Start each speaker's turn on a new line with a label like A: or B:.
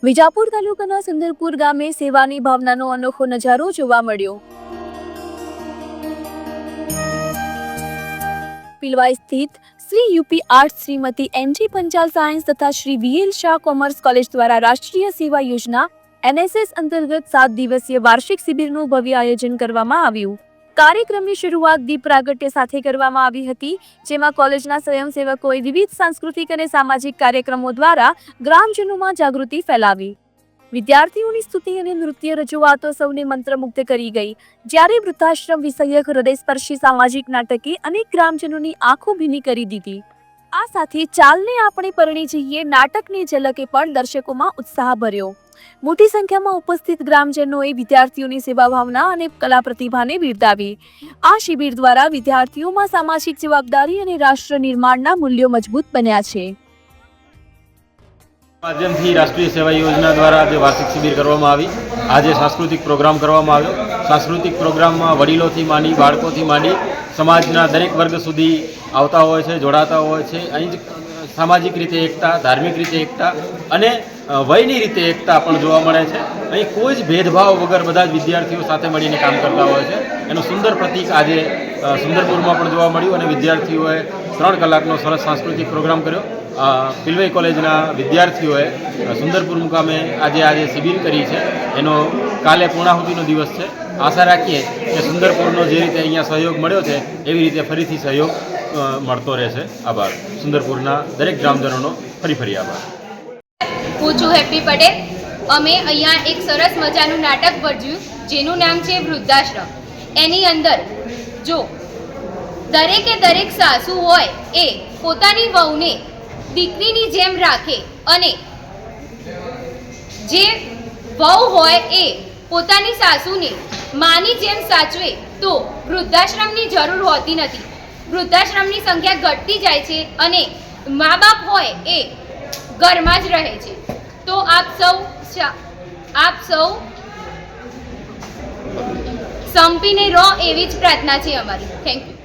A: વિજાપુર તાલુકાના સુંદરપુર ગામે સેવાની ભાવનાનો અનોખો નજારો જોવા મળ્યો। પીલવાઈ સ્થિત Shri UP arts Shrimati NG Panchal science તથા Shri VL Shah commerce college દ્વારા રાષ્ટ્રીય સેવા યોજના એનએસએસ અંતર્ગત 7 દિવસીય વાર્ષિક શિબિરનું ભવ્ય આયોજન કરવામાં આવ્યું। કાર્યક્રમની શરૂઆત દીપ પ્રાગટ્ય સાથે કરવામાં આવી હતી, જેમાં કોલેજના સ્વયંસેવકોએ વિવિધ સાંસ્કૃતિક અને સામાજિક કાર્યક્રમો દ્વારા ગ્રામજનોમાં જાગૃતિ ફેલાવી। વિદ્યાર્થીઓની સ્તુતિ અને નૃત્ય રજૂઆતો સૌને મંત્રમુગ્ધ કરી ગઈ, જ્યારે વૃદ્ધાશ્રમ વિષયક હૃદયસ્પર્શી સામાજિક નાટકે અનેક ગ્રામજનોની આંખો ભીની કરી દીધી। આ સાથે ચાલને આપણે પરણી જઈએ નાટકની ઝલકે પણ દર્શકોમાં ઉત્સાહ ભર્યો। મોટી સંખ્યામાં ઉપસ્થિત ગ્રામજનોએ વિદ્યાર્થીઓની સેવા ભાવના અને કલા પ્રતિભાને બિરદાવી। આ શિબિર દ્વારા વિદ્યાર્થીઓમાં સામાજિક જવાબદારી અને રાષ્ટ્ર નિર્માણના મૂલ્યો મજબૂત બન્યા છે।
B: માધ્યમથી રાષ્ટ્રીય સેવા યોજના દ્વારા જે વાર્ષિક શિબિર કરવામાં આવી, આજે સાંસ્કૃતિક પ્રોગ્રામ કરવામાં આવ્યો। સાંસ્કૃતિક પ્રોગ્રામમાં વડીલોથી માંડી બાળકોથી માંડી સમાજના દરેક વર્ગ સુધી આવતા હોય છે, જોડાતા હોય છે। અહીં જ સામાજિક રીતે એકતા, ધાર્મિક રીતે એકતા અને વયની રીતે એકતા પણ જોવા મળે છે। અહીં કોઈ જ ભેદભાવ વગર બધા જ વિદ્યાર્થીઓ સાથે મળીને કામ કરતા હોય છે। એનું સુંદર પ્રતીક આજે સુંદરપુરમાં પણ જોવા મળ્યું અને વિદ્યાર્થીઓએ 3 કલાકનો સરસ સાંસ્કૃતિક પ્રોગ્રામ કર્યો। પીલવાઈ કોલેજના વિદ્યાર્થીઓએ સુંદરપુર મુકામે આજે શિબિર કરી છે, એનો કાલે પૂર્ણાહુતિનો દિવસ છે। આશા રાખીએ કે સુંદરપુરનો જે રીતે અહીંયા સહયોગ મળ્યો છે એવી રીતે ફરીથી સહયોગ મળતો રહેશે। આભાર। સુંદરપુરના દરેક ગ્રામજનોનો ફરી આભાર।
C: હું છું હેપી પટેલ। અમે અહીંયા એક સરસ મજાનું નાટક ભજવ્યું, જેનું નામ છે વૃદ્ધાશ્રમ। એની અંદર જો દરેક સાસુ હોય એ પોતાની વહુને દીકરીની જેમ રાખે અને જે વહુ હોય એ પોતાની સાસુને માની જેમ સાચવે તો વૃદ્ધાશ્રમની જરૂર હોતી નથી। વૃદ્ધાશ્રમની સંખ્યા ઘટતી જાય છે અને મા બાપ હોય એ ઘરમાં જ રહે છે। તો આપ સૌ સંપીને રહો એવી જ પ્રાર્થના છે અમારી। Thank you.